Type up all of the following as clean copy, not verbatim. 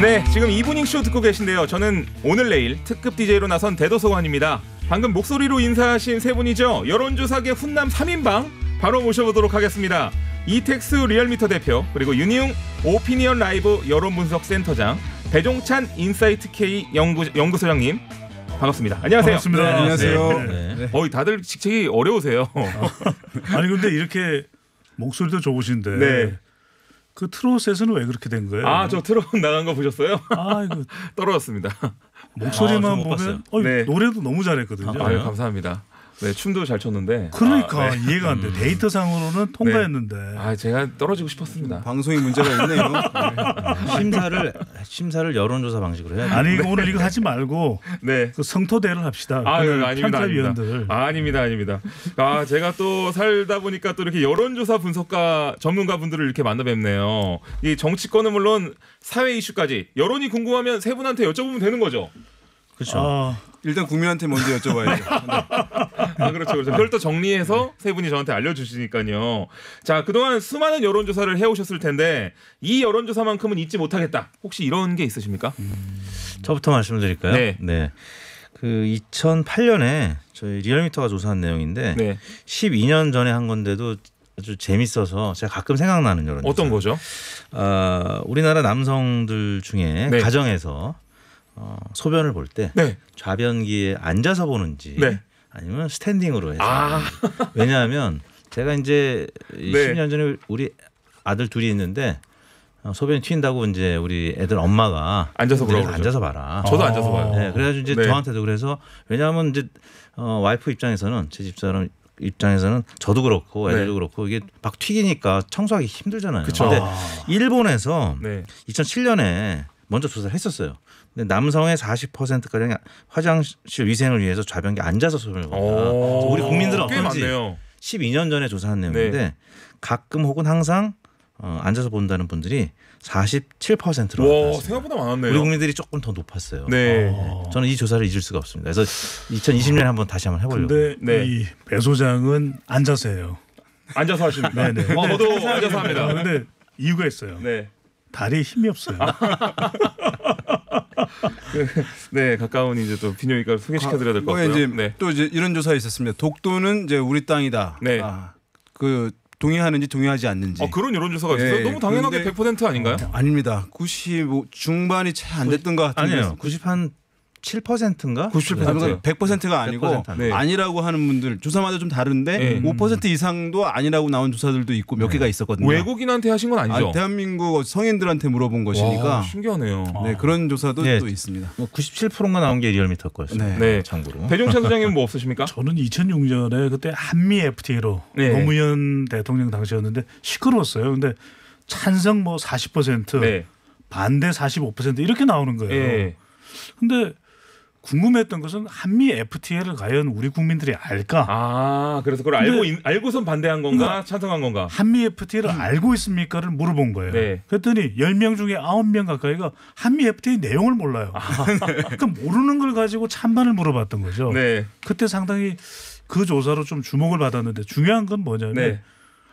네, 지금 이브닝 쇼 듣고 계신데요. 저는 오늘 내일 특급 DJ로 나선 대도서관입니다. 방금 목소리로 인사하신 세 분이죠. 여론조사계 훈남 3인방 바로 모셔보도록 하겠습니다. 이텍스 리얼미터 대표, 그리고 윤희웅 오피니언 라이브 여론분석센터장, 배종찬 인사이트 K 연구소장님 반갑습니다. 안녕하세요. 반갑습니다. 네. 안녕하세요. 네. 다들 직책이 어려우세요. 아니 근데 이렇게 목소리도 좋으신데 네. 그 트롯에서는 왜 그렇게 된 거예요? 아, 저 트롯 나간 거 보셨어요? 아 이거 떨어졌습니다. 목소리만 보면 네. 노래도 너무 잘했거든요. 아유, 감사합니다. 네, 춤도 잘 췄는데. 그러니까 네. 이해가 안 돼. 데이터상으로는 통과했는데. 아, 제가 떨어지고 싶었습니다. 방송에 문제가 있네요. 심사를 여론조사 방식으로 해야 돼요. 아니 오늘 이거 하지 말고 네. 그 성토대를 합시다. 아닙니다. 편집위원들. 아닙니다. 아, 제가 또 살다 보니까 또 이렇게 여론조사 분석가 전문가분들을 이렇게 만나 뵙네요. 이 정치권은 물론 사회 이슈까지 여론이 궁금하면 세 분한테 여쭤보면 되는 거죠. 그렇죠. 일단 국민한테 먼저 여쭤봐야죠. 아, 그렇죠. 그걸 또 정리해서 세 분이 저한테 알려주시니까요. 자, 그동안 수많은 여론조사를 해오셨을 텐데 이 여론조사만큼은 잊지 못하겠다. 혹시 이런 게 있으십니까? 저부터 말씀드릴까요? 네. 그 2008년에 저희 리얼미터가 조사한 내용인데 네. 12년 전에 한 건데도 아주 재밌어서 제가 가끔 생각나는 여론조사. 어떤 거죠? 우리나라 남성들 중에 네. 가정에서 소변을 볼 때 네. 좌변기에 앉아서 보는지 네. 아니면 스탠딩으로 해서. 아. 왜냐하면 제가 이제 네. 10년 전에 우리 아들 둘이 있는데 소변이 튄다고 이제 우리 애들 엄마가 앉아서 보라고 그러죠. 앉아서 봐라. 저도 앉아서 봐요. 네, 그래가지고 이제 네. 저한테도 그래서 왜냐하면 이제 와이프 입장에서는 제 집사람 입장에서는 저도 그렇고 애들도 네. 그렇고 이게 막 튀기니까 청소하기 힘들잖아요. 그쵸. 근데 일본에서 네. 2007년에 먼저 조사를 했었어요. 근데 남성의 40%가량이 화장실 위생을 위해서 좌변기에 앉아서 소변을 본다. 우리 국민들은 꽤 어떤지 많네요. 12년 전에 조사한 내용인데 네. 가끔 혹은 항상 앉아서 본다는 분들이 47%로 와, 나타났습니다. 생각보다 많았네요. 우리 국민들이 조금 더 높았어요. 네. 저는 이 조사를 잊을 수가 없습니다. 그래서 2020년에 한번 다시 한번 해보려고. 근데 네. 이 배 소장은 앉아서 해요. 앉아서 하시는. 네네. 저도 앉아서 합니다. 근데 이유가 있어요. 네. 다리에 힘이 없어요. 네, 가까운 이제 또 비뇨기과를 소개시켜드려야 될 것 같고요. 이제 네. 또 이제 이런 조사 있었습니다. 독도는 이제 우리 땅이다. 네. 그 동의하는지 동의하지 않는지. 그런 여론조사가 있어요. 네, 너무 당연하게 그런데- 100% 아닌가요? 아닙니다. 95 중반이 채 안 됐던 것 같은데. 아니에요. 97%인가? 97%. 100%가 아니고 100% 네. 아니라고 하는 분들 조사마다 좀 다른데 네. 5% 이상도 아니라고 나온 조사들도 있고 몇 개가 있었거든요. 외국인한테 하신 건 아니죠? 대한민국 성인들한테 물어본 것이니까 와, 신기하네요. 네, 그런 조사도 네. 또 있습니다. 97%가 나온 게 리얼미터 거였어요. 네. 참고로. 배종찬 소장님은 뭐 없으십니까? 저는 2006년에 그때 한미 FTA로 네. 노무현 대통령 당시였는데 시끄러웠어요. 근데 찬성 뭐 40%, 네. 반대 45% 이렇게 나오는 거예요. 예. 근데 궁금했던 것은 한미 FTA를 과연 우리 국민들이 알까? 아, 그래서 그걸 알고선 반대한 건가, 찬성한 건가? 한미 FTA를 알고 있습니까를 물어본 거예요. 네. 그랬더니 10명 중에 9명 가까이가 한미 FTA 내용을 몰라요. 그러니까 모르는 걸 가지고 찬반을 물어봤던 거죠. 네. 그때 상당히 그 조사로 좀 주목을 받았는데 중요한 건 뭐냐면 네.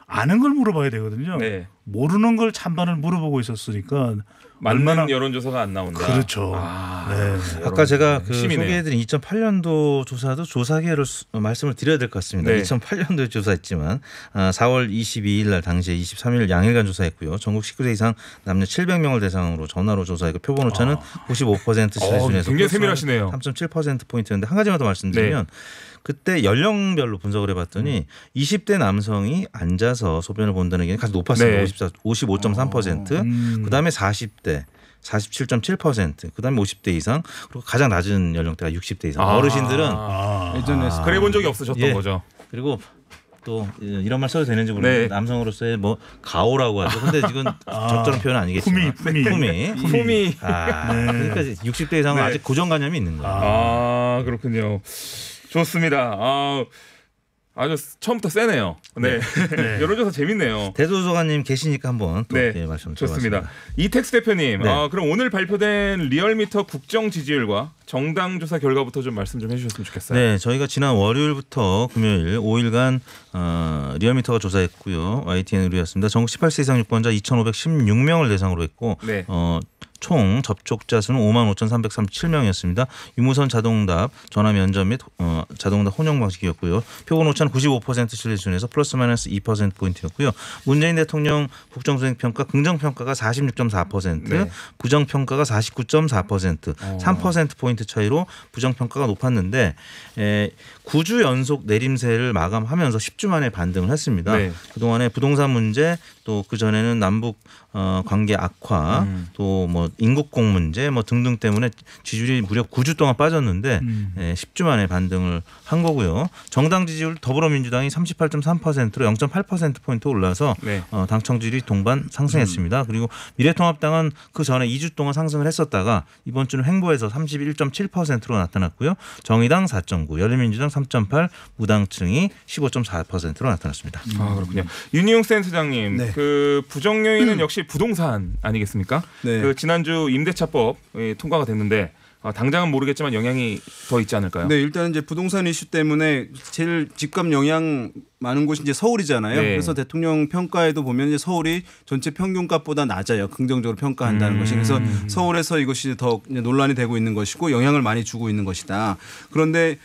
아는 걸 물어봐야 되거든요. 네. 모르는 걸 찬반을 물어보고 있었으니까 맞는 얼마나 여론조사가 안 나온다. 그렇죠. 아, 네. 아까 제가 그 핵심이네요. 소개해드린 2008년도 조사도 조사 기회를 말씀을 드려야 될 것 같습니다. 네. 2008년도에 조사했지만 4월 22일 날 당시에 23일 양일간 조사했고요. 전국 19세 이상 남녀 700명을 대상으로 전화로 조사했고 표본 오차는 95% 수준에서 굉장히 세밀하시네요. 3.7%포인트였는데 한 가지만 더 말씀드리면 그때 연령별로 분석을 해봤더니 20대 남성이 앉아서 소변을 본다는 게 가장 높았습니다. 네. 55.3%. 그다음에 40대 47.7%. 그다음에 50대 이상. 그리고 가장 낮은 연령대가 60대 이상. 어르신들은 예전에 그래 본 적이 없으셨던 예. 거죠. 그리고 또 이런 말 써도 되는지 모르겠는데 네. 남성으로서의 뭐 가오라고 하죠. 근데 이건 적절한 표현은 아니겠지만 품위. 품위. 그러니까 60대 이상은 네. 아직 고정관념이 있는 거예요. 아, 그렇군요. 좋습니다. 아주 처음부터 세네요. 네. 여론조사 재밌네요. 대도서관님 계시니까 한번 또 네, 이렇게 말씀 좋습니다. 드려봤습니다. 이텍스 대표님, 네. 그럼 오늘 발표된 리얼미터 국정 지지율과 정당 조사 결과부터 좀 말씀 좀 해주셨으면 좋겠어요. 네, 저희가 지난 월요일부터 금요일 5일간 리얼미터가 조사했고요. YTN 의뢰였습니다. 전국 18세 이상 유권자 2,516명을 대상으로 했고 네. 총 접촉자 수는 55,337명이었습니다. 유무선 자동답 전화 면접 및 자동답 혼용 방식이었고요. 표본 오차는 95% 신뢰 수준에서 플러스 마이너스 2%포인트였고요. 문재인 대통령 국정수행 평가 긍정 평가가 46.4%, 네. 부정 평가가 49.4%, 3%포인트 차이로 부정 평가가 높았는데 9주 연속 내림세를 마감하면서 10주 만에 반등을 했습니다. 네. 그동안에 부동산 문제 또 그전에는 남북 관계 악화 또 뭐 인국공 문제 뭐 등등 때문에 지지율이 무려 9주 동안 빠졌는데 10주 만에 반등을 한 거고요. 정당 지지율 더불어민주당이 38.3%로 0.8%포인트 올라서 네. 당청 지지율이 동반 상승했습니다. 그리고 미래통합당은 그 전에 2주 동안 상승을 했었다가 이번 주는 횡보해서 31.7%로 나타났고요. 정의당 4.9, 열린민주당 3.8, 무당층이 15.4%로 나타났습니다. 아 그렇군요. 윤희용 센터장님, 네. 그 부정 요인은 역시 부동산 아니겠습니까? 네. 그 지난주 임대차법 통과가 됐는데 당장은 모르겠지만 영향이 더 있지 않을까요? 네, 일단 이제 부동산 이슈 때문에 제일 집값 영향 많은 곳이 이제 서울이잖아요. 네. 그래서 대통령 평가에도 보면 이제 서울이 전체 평균값보다 낮아요. 긍정적으로 평가한다는 것이. 그래서 서울에서 이것이 더 논란이 되고 있는 것이고 영향을 많이 주고 있는 것이다. 그런데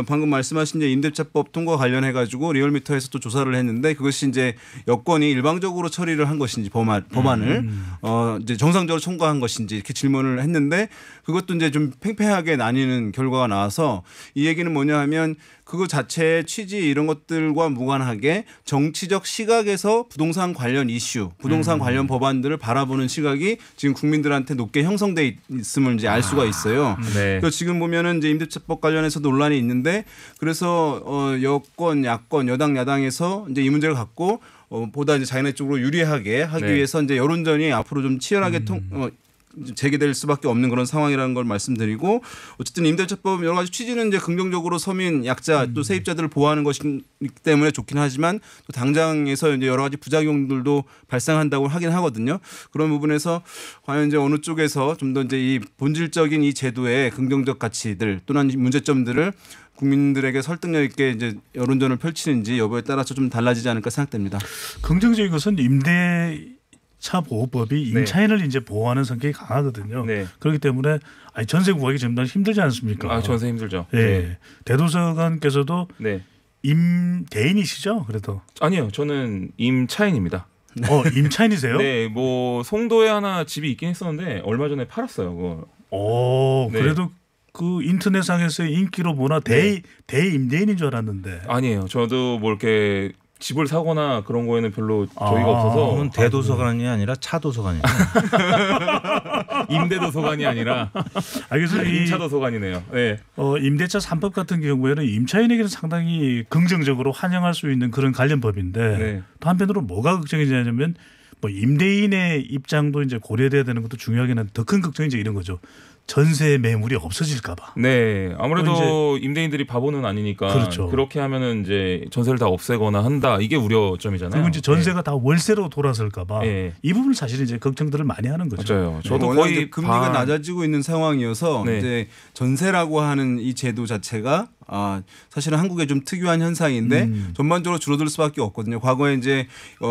방금 말씀하신 이제 임대차법 통과 관련해 가지고 리얼미터에서 또 조사를 했는데 그것이 이제 여권이 일방적으로 처리를 한 것인지 법안을 이제 정상적으로 통과한 것인지 이렇게 질문을 했는데 그것도 이제 좀 팽팽하게 나뉘는 결과가 나와서 이 얘기는 뭐냐 하면 그거 자체의 취지 이런 것들과 무관하게 정치적 시각에서 부동산 관련 이슈, 부동산 관련 법안들을 바라보는 시각이 지금 국민들한테 높게 형성돼 있음을 이제 알 수가 있어요. 네. 그래서 지금 보면은 이제 임대차법 관련해서 논란이 있는데 그래서 여권, 야권, 여당, 야당에서 이제 이 문제를 갖고 보다 이제 자기네 쪽으로 유리하게 하기 네. 위해서 이제 여론전이 앞으로 좀 치열하게 재개될 수밖에 없는 그런 상황이라는 걸 말씀드리고 어쨌든 임대차법 여러 가지 취지는 이제 긍정적으로 서민 약자 또 세입자들을 보호하는 것이기 때문에 좋긴 하지만 또 당장에서 이제 여러 가지 부작용들도 발생한다고 하긴 하거든요. 그런 부분에서 과연 이제 어느 쪽에서 좀 더 이제 이 본질적인 이 제도의 긍정적 가치들 또는 문제점들을 국민들에게 설득력 있게 이제 여론전을 펼치는지 여부에 따라서 좀 달라지지 않을까 생각됩니다. 긍정적인 것은 임대차 보호법이 임차인을 이제 보호하는 성격이 강하거든요. 네. 그렇기 때문에 전세 구하기 정말 힘들지 않습니까? 아 전세 힘들죠. 예. 네. 대도서관께서도 네. 임대인이시죠? 그래도 아니요, 저는 임차인입니다. 임차인이세요? 네, 뭐 송도에 하나 집이 있긴 했었는데 얼마 전에 팔았어요. 그거. 네. 그래도 그 인터넷상에서의 인기로 보나 대임대인인 줄 알았는데. 아니에요. 저도 뭐 이렇게 집을 사거나 그런 거에는 별로 저희가 없어서 그건 대도서관이 아니라 차도서관이에요. 임대도서관이 아니라 그래서 임차도서관이네요. 네. 임대차 3법 같은 경우에는 임차인에게는 상당히 긍정적으로 환영할 수 있는 그런 관련법인데 네. 또 한편으로 뭐가 걱정이 되냐면 뭐 임대인의 입장도 이제 고려돼야 되는 것도 중요하긴 한데 더 큰 걱정이 이제 이런 거죠. 전세 매물이 없어질까 봐. 네, 아무래도 임대인들이 바보는 아니니까 그렇죠. 그렇게 하면은 이제 전세를 다 없애거나 한다. 이게 우려점이잖아요. 그리고 이제 전세가 다 월세로 돌아설까 봐. 네. 이 부분 사실 이제 걱정들을 많이 하는 거죠. 맞아요. 저도 워낙 거의 이제 금리가 낮아지고 있는 상황이어서 네. 이제 전세라고 하는 이 제도 자체가 사실은 한국에 좀 특유한 현상인데 전반적으로 줄어들 수밖에 없거든요. 과거에 이제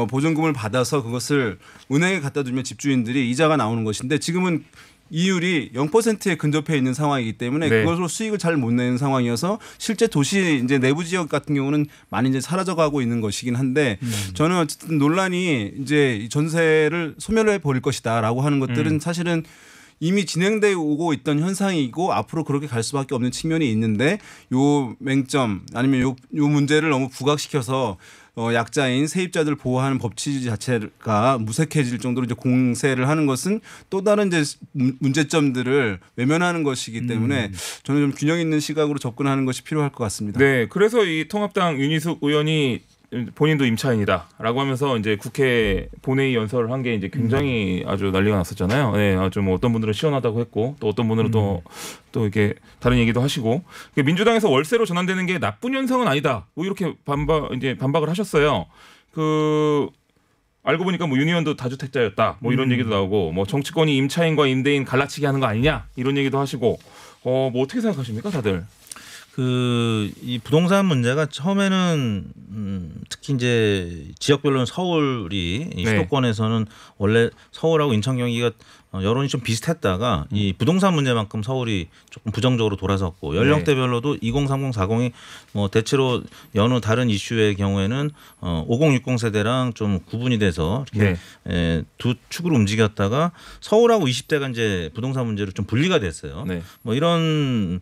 보증금을 받아서 그것을 은행에 갖다 두면 집주인들이 이자가 나오는 것인데 지금은 이율이 0%에 근접해 있는 상황이기 때문에 네. 그것으로 수익을 잘 못 내는 상황이어서 실제 도시 이제 내부 지역 같은 경우는 많이 이제 사라져가고 있는 것이긴 한데 저는 어쨌든 논란이 이제 전세를 소멸해 버릴 것이다라고 하는 것들은 사실은 이미 진행되어 오고 있던 현상이고 앞으로 그렇게 갈 수밖에 없는 측면이 있는데 요 맹점 아니면 요 문제를 너무 부각시켜서 약자인 세입자들 보호하는 법 취지 자체가 무색해질 정도로 이제 공세를 하는 것은 또 다른 이제 문제점들을 외면하는 것이기 때문에 저는 좀 균형 있는 시각으로 접근하는 것이 필요할 것 같습니다. 네, 그래서 이 통합당 윤희숙 의원이 본인도 임차인이다라고 하면서 이제 국회 본회의 연설을 한 게 이제 굉장히 아주 난리가 났었잖아요. 네, 아주 뭐 어떤 분들은 시원하다고 했고 또 어떤 분들은 또 이렇게 다른 얘기도 하시고 민주당에서 월세로 전환되는 게 나쁜 현상은 아니다. 뭐 이렇게 반박을 하셨어요. 알고 보니까 뭐 윤 의원도 다주택자였다. 뭐 이런 얘기도 나오고 뭐 정치권이 임차인과 임대인 갈라치기 하는 거 아니냐 이런 얘기도 하시고 뭐 어떻게 생각하십니까, 다들? 이 부동산 문제가 처음에는 특히 이제 지역별로는 서울이 이 수도권에서는 원래 서울하고 인천 경기가 여론이 좀 비슷했다가 이 부동산 문제만큼 서울이 조금 부정적으로 돌아섰고 연령대별로도 2030, 40이 뭐 대체로 여느 다른 이슈의 경우에는 50, 60 세대랑 좀 구분이 돼서 이렇게 두 축으로 움직였다가 서울하고 20대가 이제 부동산 문제로 좀 분리가 됐어요. 네. 뭐 이런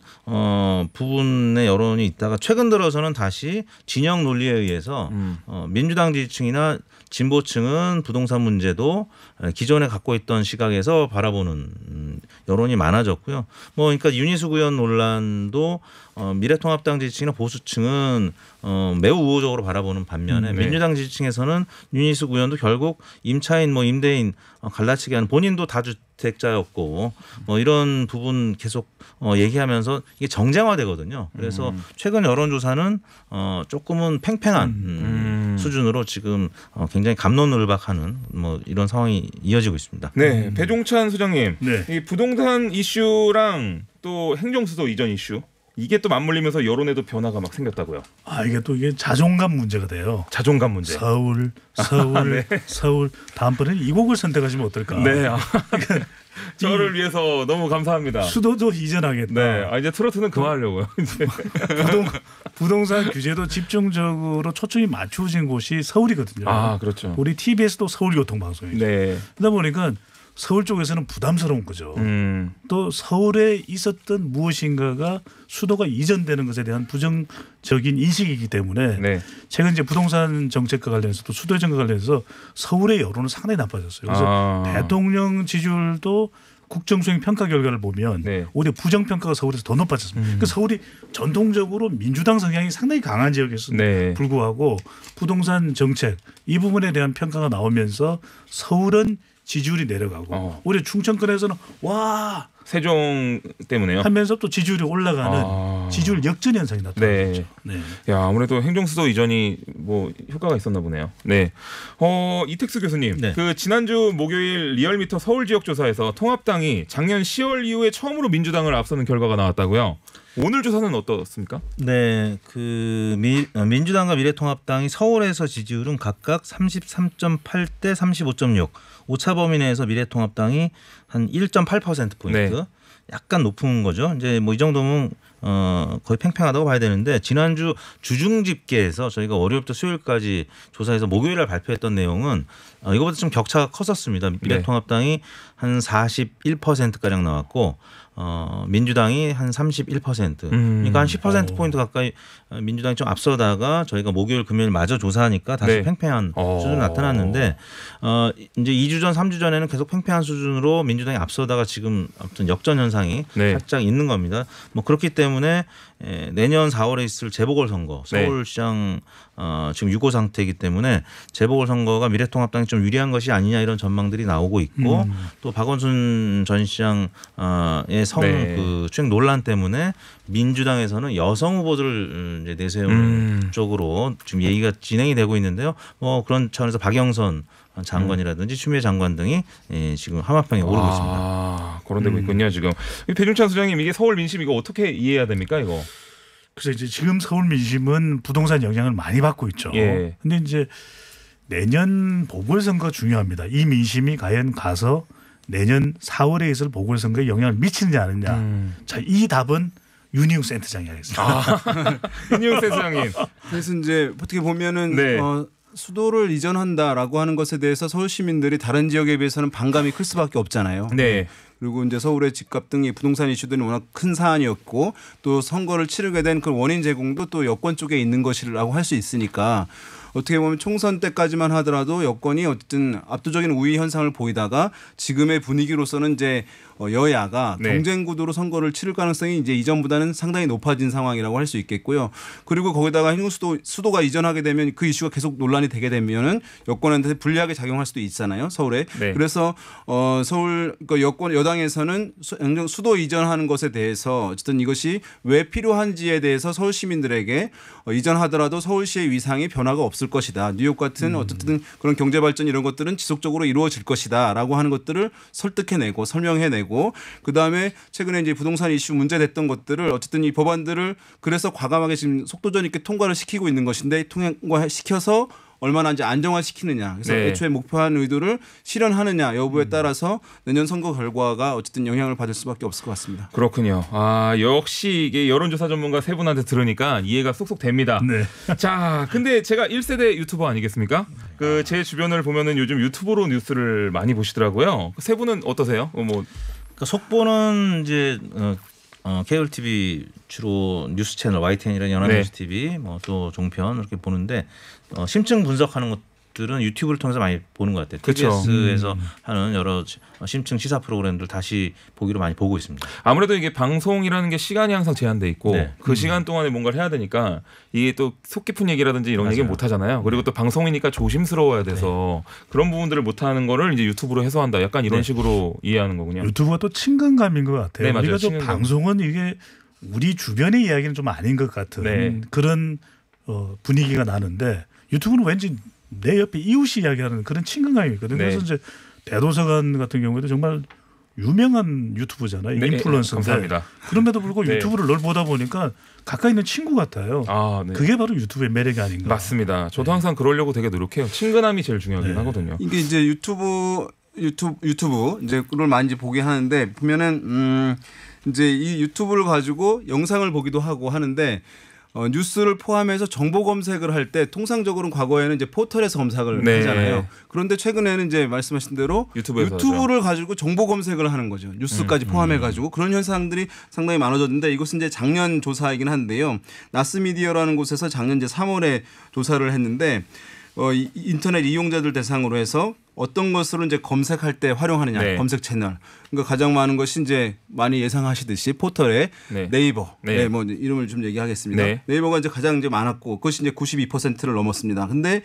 부분의 여론이 있다가 최근 들어서는 다시 진영 논리에 의해서 민주당 지지층이나 진보층은 부동산 문제도 기존에 갖고 있던 시각에서 바라보는 여론이 많아졌고요. 뭐 그러니까 윤희숙 의원 논란도 미래통합당 지지층이나 보수층은 매우 우호적으로 바라보는 반면에 민주당 지지층에서는 윤희숙 의원도 결국 임차인 뭐 임대인 갈라치기 하는 본인도 다주택자였고 뭐 이런 부분 계속 얘기하면서 이게 정쟁화되거든요. 그래서 최근 여론조사는 조금은 팽팽한 수준으로 지금 굉장히 갑론을박하는 뭐 이런 상황이 이어지고 있습니다. 네, 배종찬 소장님, 네. 이 부동산 이슈랑 또 행정수도 이전 이슈 이게 또 맞물리면서 여론에도 변화가 막 생겼다고요. 이게 자존감 문제가 돼요. 자존감 문제. 서울 서울 다음번에는 이 곡을 선택하시면 어떨까? 네. 저를 위해서 너무 감사합니다. 수도도 이전하겠다. 네. 이제 트로트는 그만하려고요. 이제. 부동산 규제도 집중적으로 초점이 맞추어진 곳이 서울이거든요. 그렇죠. 우리 TBS도 서울교통방송이죠. 네. 그러다 보니까 서울 쪽에서는 부담스러운 거죠. 또 서울에 있었던 무엇인가가 수도가 이전되는 것에 대한 부정적인 인식이기 때문에 최근 이제 부동산 정책과 관련해서 또 수도 이전과 관련해서 서울의 여론은 상당히 나빠졌어요. 그래서 대통령 지지율도 국정수행 평가 결과를 보면 오히려 부정평가가 서울에서 더 높아졌습니다. 그러니까 서울이 전통적으로 민주당 성향이 상당히 강한 지역에서 불구하고 부동산 정책 이 부분에 대한 평가가 나오면서 서울은 지지율이 내려가고 오히려 충청권에서는 와 세종 때문에요. 하면서 또 지지율이 올라가는 지지율 역전 현상이 나타나는 거죠. 네. 야, 아무래도 행정수도 이전이 뭐 효과가 있었나 보네요. 네. 이택수 교수님, 그 지난주 목요일 리얼미터 서울 지역 조사에서 통합당이 작년 10월 이후에 처음으로 민주당을 앞서는 결과가 나왔다고요. 오늘 조사는 어떻습니까? 네, 그 민주당과 미래통합당이 서울에서 지지율은 각각 33.8대 35.6. 오차 범위 내에서 미래통합당이 한 1.8% 포인트 약간 높은 거죠. 이제 뭐 이 정도면 거의 팽팽하다고 봐야 되는데 지난주 주중 집계에서 저희가 월요일부터 수요일까지 조사해서 목요일날 발표했던 내용은 이거보다 좀 격차가 컸었습니다. 미래통합당이 한 41% 가량 나왔고 민주당이 한 31%. 그러니까 한 10% 포인트 가까이 민주당이 좀 앞서다가 저희가 목요일 금요일 마저 조사하니까 다시 팽팽한 수준이 나타났는데 이제 2주 전 3주 전에는 계속 팽팽한 수준으로 민주당이 앞서다가 지금 아무튼 역전 현상이 살짝 있는 겁니다. 뭐 그렇기 때문에 내년 4월에 있을 재보궐선거 서울시장 지금 유고 상태이기 때문에 재보궐선거가 미래통합당이 좀 유리한 것이 아니냐 이런 전망들이 나오고 있고 또 박원순 전 시장의 그 추행 논란 때문에 민주당에서는 여성 후보들을 이제 내세우는 쪽으로 지금 얘기가 진행이 되고 있는데요. 뭐 그런 차원에서 박영선 장관이라든지 추미애 장관 등이 지금 하마평에 오르고 있습니다. 거론되고 있군요 지금. 배종찬 소장님, 이게 서울 민심 이거 어떻게 이해해야 됩니까 이거? 그래서 이제 지금 서울 민심은 부동산 영향을 많이 받고 있죠. 근데 이제 내년 보궐선거 중요합니다. 이 민심이 과연 가서 내년 4월에 있을 보궐선거에 영향을 미치느냐 안 하느냐. 자, 이 답은 윤희웅 센터장이 하겠습니다. 윤희웅 센터장님. 그래서 이제 어떻게 보면은 수도를 이전한다라고 하는 것에 대해서 서울 시민들이 다른 지역에 비해서는 반감이 클 수밖에 없잖아요. 그리고 이제 서울의 집값 등의 부동산 이슈들은 워낙 큰 사안이었고 또 선거를 치르게 된 그 원인 제공도 또 여권 쪽에 있는 것이라고 할 수 있으니까 어떻게 보면 총선 때까지만 하더라도 여권이 어쨌든 압도적인 우위 현상을 보이다가 지금의 분위기로서는 이제 여야가 경쟁 구도로 선거를 치를 가능성이 이제 이전보다는 상당히 높아진 상황이라고 할 수 있겠고요. 그리고 거기다가 수도가 이전하게 되면 그 이슈가 계속 논란이 되게 되면은 여권한테 불리하게 작용할 수도 있잖아요. 서울에. 그래서 서울 여권 여당에서는 수도 이전하는 것에 대해서 어쨌든 이것이 왜 필요한지에 대해서 서울 시민들에게 이전하더라도 서울시의 위상이 변화가 없을 것이다. 뉴욕 같은 어쨌든 그런 경제 발전 이런 것들은 지속적으로 이루어질 것이다라고 하는 것들을 설득해내고 설명해내고 그다음에 최근에 이제 부동산 이슈 문제됐던 것들을 어쨌든 이 법안들을 그래서 과감하게 지금 속도전 있게 통과를 시키고 있는 것인데 통과시켜서 얼마나 이제 안정화시키느냐. 그래서 네. 애초에 목표한 의도를 실현하느냐 여부에 따라서 내년 선거 결과가 어쨌든 영향을 받을 수밖에 없을 것 같습니다. 그렇군요. 역시 이게 여론조사 전문가 세 분한테 들으니까 이해가 쏙쏙 됩니다. 네. 자, 근데 제가 1세대 유튜버 아니겠습니까? 그 제 주변을 보면은 요즘 유튜브로 뉴스를 많이 보시더라고요. 세 분은 어떠세요? 그러니까 속보는 이제 케이블 TV 주로 뉴스 채널 YTN이나 연합뉴스 TV 뭐 또 종편 이렇게 보는데 심층 분석하는 것들은 유튜브를 통해서 많이 보는 것 같아요. 그쵸. TBS에서 하는 여러 심층 시사 프로그램들 다시 보기로 많이 보고 있습니다. 아무래도 이게 방송이라는 게 시간이 항상 제한돼 있고 네. 그 시간 동안에 뭔가를 해야 되니까 이게 또 속 깊은 얘기라든지 이런 얘기는 못 하잖아요. 그리고 또 방송이니까 조심스러워야 돼서 그런 부분들을 못 하는 거를 이제 유튜브로 해소한다. 약간 이런 식으로 이해하는 거군요. 유튜브가 또 친근감인 것 같아요. 네, 맞아요. 우리가 좀 친근감. 방송은 이게 우리 주변의 이야기는 좀 아닌 것 같은 네. 그런 분위기가 나는데 유튜브는 왠지 내 옆에 이웃이 이야기하는 그런 친근감이 있거든요. 네. 그래서 이제 대도서관 같은 경우에도 정말 유명한 유튜브잖아요. 네, 인플루언서인데 감사합니다. 그럼에도 불구하고 네. 유튜브를 늘 보다 보니까 가까이 있는 친구 같아요. 네. 그게 바로 유튜브의 매력이 아닌가. 맞습니다. 저도 항상 그러려고 되게 노력해요. 친근함이 제일 중요하긴 하거든요. 이게 이제 유튜브 이제를 많이 보게 하는데 보면은 이제 이 유튜브를 가지고 영상을 보기도 하고 하는데 뉴스를 포함해서 정보 검색을 할 때 통상적으로는 과거에는 이제 포털에서 검색을 네. 하잖아요. 그런데 최근에는 이제 말씀하신 대로 유튜브를 가지고 정보 검색을 하는 거죠. 뉴스까지 포함해 가지고 그런 현상들이 상당히 많아졌는데 이것은 이제 작년 조사이긴 한데요. 나스미디어라는 곳에서 작년 이제 3월에 조사를 했는데 인터넷 이용자들 대상으로 해서 어떤 것으로 이제 검색할 때 활용하느냐 네. 검색 채널. 그러니까 가장 많은 것이 이제 많이 예상하시듯이 포털에 네이버. 네, 뭐 이름을 좀 얘기하겠습니다. 네. 네이버가 이제 가장 이제 많았고 그것이 이제 92%를 넘었습니다. 근데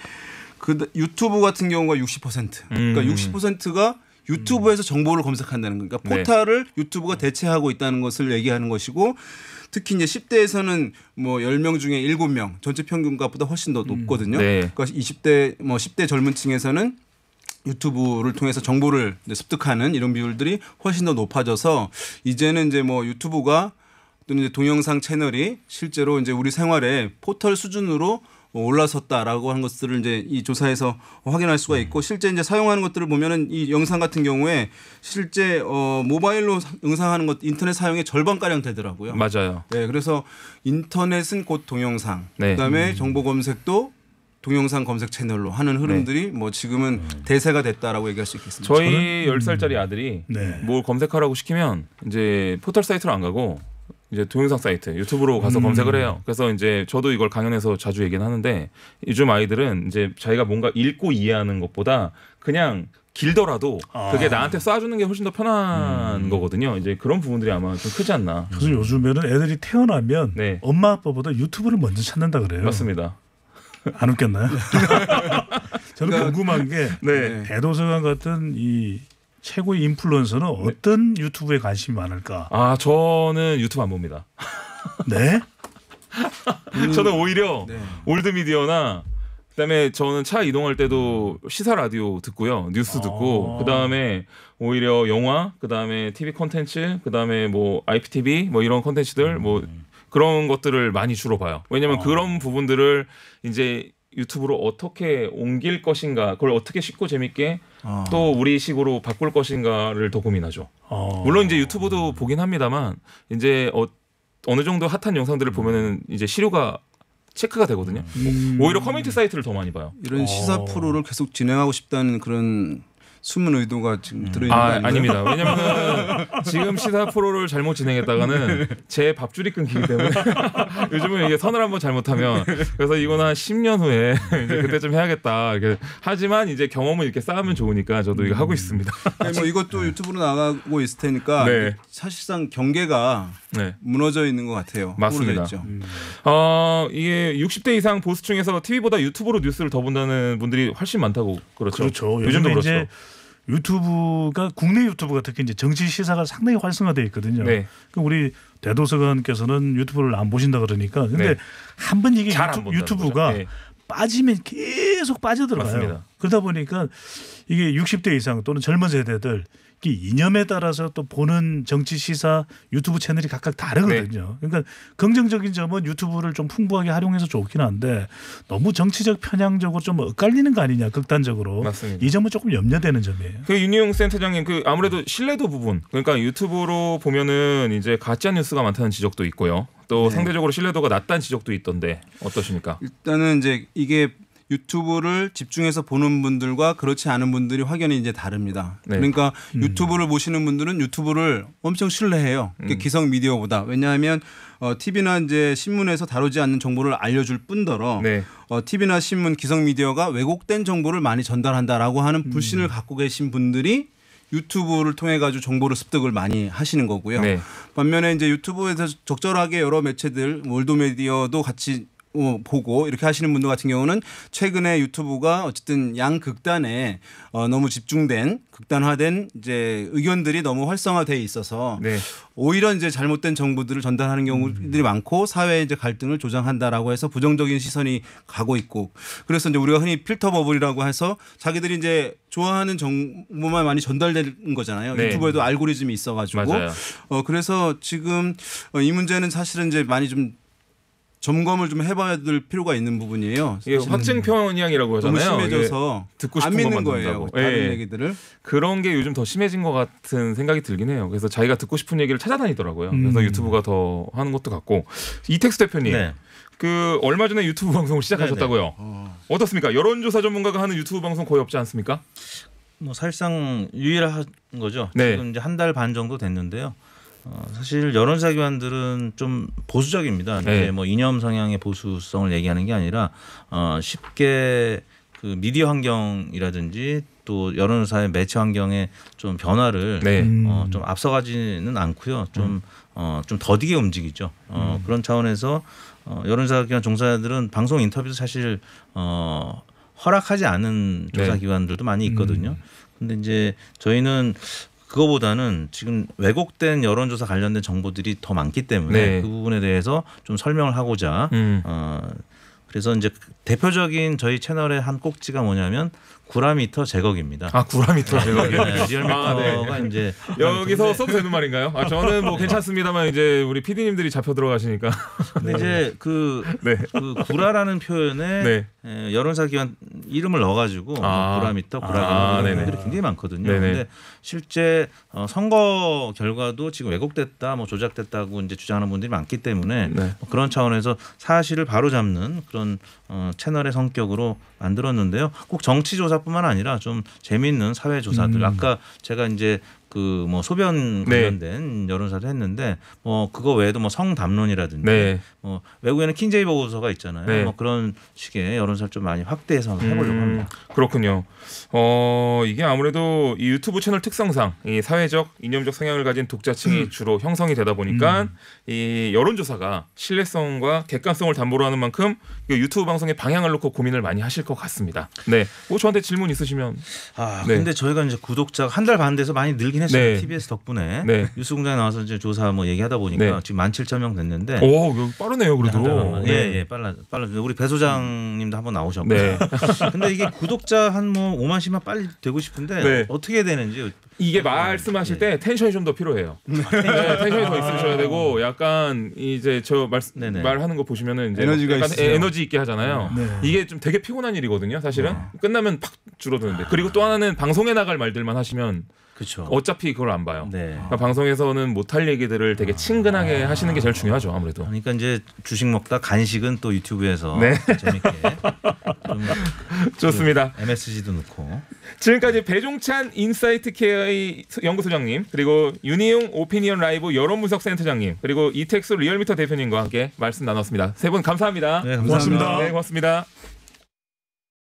그 유튜브 같은 경우가 60%. 그러니까 60%가 유튜브에서 정보를 검색한다는 거니까 포털을 유튜브가 대체하고 있다는 것을 얘기하는 것이고 특히 이제 10대에서는 뭐 10명 중에 7명 전체 평균값보다 훨씬 더 높거든요. 그러니까 20대 뭐 10대 젊은 층에서는 유튜브를 통해서 정보를 이제 습득하는 이런 비율들이 훨씬 더 높아져서 이제는 이제 뭐 유튜브가 또는 이제 동영상 채널이 실제로 이제 우리 생활에 포털 수준으로 올라섰다라고 하는 것들을 이제 이 조사에서 확인할 수가 있고 실제 이제 사용하는 것들을 보면은 이 영상 같은 경우에 실제 모바일로 영상하는 것 인터넷 사용의 절반 가량 되더라고요. 맞아요. 네, 그래서 인터넷은 곧 동영상, 그다음에 정보 검색도 동영상 검색 채널로 하는 흐름들이 뭐 지금은 대세가 됐다라고 얘기할 수 있겠습니다. 저희 10살짜리 아들이 뭘 검색하라고 시키면 이제 포털 사이트로 안 가고 이제 동영상 사이트 유튜브로 가서 검색을 해요. 그래서 이제 저도 이걸 강연에서 자주 얘기는 하는데 요즘 아이들은 이제 자기가 뭔가 읽고 이해하는 것보다 그냥 길더라도 그게 나한테 쏴주는 게 훨씬 더 편한 거거든요. 이제 그런 부분들이 아마 좀 크지 않나. 그래서 요즘에는 애들이 태어나면 엄마 아빠보다 유튜브를 먼저 찾는다 그래요. 맞습니다. 안 웃겼나요? 저는 궁금한 게 대도서관 같은 이 최고의 인플루언서는 어떤 유튜브에 관심이 많을까? 저는 유튜브 안 봅니다. 네? 저는 오히려 올드미디어나 그다음에 저는 차 이동할 때도 시사 라디오 듣고요. 뉴스 듣고 그다음에 오히려 영화, 그다음에 TV 콘텐츠, 그다음에 뭐 IPTV 뭐 이런 콘텐츠들 뭐 그런 것들을 많이 주로 봐요. 왜냐하면 그런 부분들을 이제 유튜브로 어떻게 옮길 것인가, 그걸 어떻게 쉽고 재밌게 또 우리식으로 바꿀 것인가를 더 고민하죠. 물론 이제 유튜브도 보긴 합니다만 이제 어느 정도 핫한 영상들을 보면은 이제 시류가 체크가 되거든요. 오히려 커뮤니티 사이트를 더 많이 봐요. 이런 시사 프로를 계속 진행하고 싶다는 그런 숨은 의도가 지금 들어있는 거 아닌가요? 아닙니다. 왜냐하면 지금 시사 프로를 잘못 진행했다가는 제 밥줄이 끊기기 때문에 요즘은 이게 선을 한번 잘못하면 그래서 이거는 한 10년 후에 이제 그때쯤 해야겠다. 이렇게 하지만 이제 경험을 이렇게 쌓으면 좋으니까 저도 이거 하고 있습니다. 뭐 이것도 유튜브로 나가고 있을 테니까 사실상 경계가 무너져 있는 것 같아요. 맞습니다. 이게 60대 이상 보수층에서 TV보다 유튜브로 뉴스를 더 본다는 분들이 훨씬 많다고 그렇죠. 요즘도 그렇죠. 이제 유튜브가 국내 유튜브가 특히 이제 정치 시사가 상당히 활성화되어 있거든요. 우리 대도서관께서는 유튜브를 안 보신다 그러니까 근데 한번 이게 유튜브가 빠지면 계속 빠져들어가요. 맞습니다. 그러다 보니까 이게 60대 이상 또는 젊은 세대들 이념에 따라서 또 보는 정치 시사 유튜브 채널이 각각 다르거든요. 네. 그러니까 긍정적인 점은 유튜브를 좀 풍부하게 활용해서 좋긴 한데 너무 정치적 편향적으로 좀 엇갈리는 거 아니냐 극단적으로. 맞습니다. 이 점은 조금 염려되는 점이에요. 그 윤희용 센터장님 그 아무래도 신뢰도 부분 그러니까 유튜브로 보면은 이제 가짜 뉴스가 많다는 지적도 있고요. 또 네. 상대적으로 신뢰도가 낮다는 지적도 있던데 어떠십니까? 일단은 이제 이게 유튜브를 집중해서 보는 분들과 그렇지 않은 분들이 확연히 이제 다릅니다. 네. 그러니까 유튜브를 보시는 분들은 유튜브를 엄청 신뢰해요. 기성 미디어보다. 왜냐하면 TV나 이제 신문에서 다루지 않는 정보를 알려줄 뿐더러 네. TV나 신문, 기성 미디어가 왜곡된 정보를 많이 전달한다라고 하는 불신을 갖고 계신 분들이 유튜브를 통해 가지고 정보를 습득을 많이 하시는 거고요. 네. 반면에 이제 유튜브에서 적절하게 여러 매체들, 월드미디어도 같이 보고 이렇게 하시는 분들 같은 경우는 최근에 유튜브가 어쨌든 양극단에 너무 집중된 극단화된 이제 의견들이 너무 활성화되어 있어서 네. 오히려 이제 잘못된 정보들을 전달하는 경우들이 많고 사회의 이제 갈등을 조장한다라고 해서 부정적인 시선이 가고 있고 그래서 이제 우리가 흔히 필터 버블이라고 해서 자기들이 이제 좋아하는 정보만 많이 전달되는 거잖아요. 네. 유튜브에도 알고리즘이 있어가지고 맞아요. 그래서 지금 이 문제는 사실은 이제 많이 좀 점검을 좀 해봐야 될 필요가 있는 부분이에요. 이게 확증 편향이라고 너무 하잖아요. 심해져서 듣고 안 싶은 믿는 것만 거예요. 듣는다고. 다른 예. 얘기들을. 그런 게 요즘 더 심해진 것 같은 생각이 들긴 해요. 그래서 자기가 듣고 싶은 얘기를 찾아다니더라고요. 그래서 유튜브가 더 하는 것도 같고 이택수 대표님. 네. 그 얼마 전에 유튜브 방송을 시작하셨다고요. 어떻습니까? 여론조사 전문가가 하는 유튜브 방송 거의 없지 않습니까? 뭐 사실상 유일한 거죠. 네. 지금 이제 한 달 반 정도 됐는데요. 사실 여론조사 기관들은 좀 보수적입니다. 네. 이제 뭐 이념 성향의 보수성을 얘기하는 게 아니라 쉽게 그 미디어 환경이라든지 또 여론조사의 매체 환경의 좀 변화를 네. 좀 앞서가지는 않고요. 좀 더디게 움직이죠. 그런 차원에서 여론조사 기관 종사자들은 방송 인터뷰도 사실 허락하지 않은 조사 네. 기관들도 많이 있거든요. 근데 이제 저희는 그거보다는 지금 왜곡된 여론조사 관련된 정보들이 더 많기 때문에 네. 그 부분에 대해서 좀 설명을 하고자 그래서 이제 대표적인 저희 채널의 한 꼭지가 뭐냐면 구라미터 제거기입니다. 아 구라미터 제거기요? 네, 리얼미터가 이제 여기서 써도 되는 말인가요? 아 저는 뭐 괜찮습니다만 이제 우리 PD님들이 잡혀 들어가시니까. 근데 이제 그 구라라는 표현에 네. 여론조사 기관 이름을 넣어가지고 구라미터, 구라기 이런 분들이 굉장히 많거든요. 그런데 실제 선거 결과도 지금 왜곡됐다, 뭐 조작됐다고 이제 주장하는 분들이 많기 때문에 그런 차원에서 사실을 바로잡는 그런 채널의 성격으로 만들었는데요. 꼭 정치 조사뿐만 아니라 좀 재미있는 사회 조사들. 아까 제가 이제 그 뭐 소변 관련된 여론조사도 했는데 뭐 그거 외에도 뭐 성담론이라든지 뭐 외국에는 킨제이 보고서가 있잖아요. 뭐 그런 식의 여론조사를 좀 많이 확대해서 해보려고 합니다. 그렇군요. 이게 아무래도 이 유튜브 채널 특성상 이 사회적 이념적 성향을 가진 독자층이 주로 형성이 되다 보니까 이 여론조사가 신뢰성과 객관성을 담보로 하는 만큼 유튜브 방송의 방향을 놓고 고민을 많이 하실 것 같습니다. 네, 뭐 저한테 질문 있으시면. 근데 저희가 이제 구독자가 한 달 반 돼서 많이 늘긴 했어요. 네. TBS 덕분에 네. 뉴스공장에 나와서 이제 조사 뭐 얘기하다 보니까 지금 17,000명 됐는데. 오, 빠르네요, 그래도. 예, 빨라. 우리 배 소장님도 한번 나오셨고. 근데 이게 구독자 한 뭐 5만 10만 빨리 되고 싶은데 어떻게 해야 되는지. 이게 말씀하실 때 텐션이 좀 더 필요해요. 텐션이 더 있으셔야 되고 약간 이제 저 말하는 거 보시면은 이제 에너지가 약간 있으세요. 에너지 있게 하잖아요. 이게 좀 되게 피곤한 일이거든요. 사실은 끝나면 팍 줄어드는데 그리고 또 하나는 방송에 나갈 말들만 하시면 그렇죠. 어차피 그걸 안 봐요. 네. 그러니까 방송에서는 못할 얘기들을 되게 친근하게 하시는 게 제일 중요하죠, 아무래도. 그러니까 이제 주식 먹다 간식은 또 유튜브에서 재밌게 좀 좋습니다. MSG도 넣고. 지금까지 배종찬 인사이트 KI 연구소장님 그리고 윤희용 오피니언 라이브 여론분석센터장님 그리고 이택수 리얼미터 대표님과 함께 말씀 나눴습니다. 세 분 감사합니다. 네, 감사합니다. 네, 고맙습니다.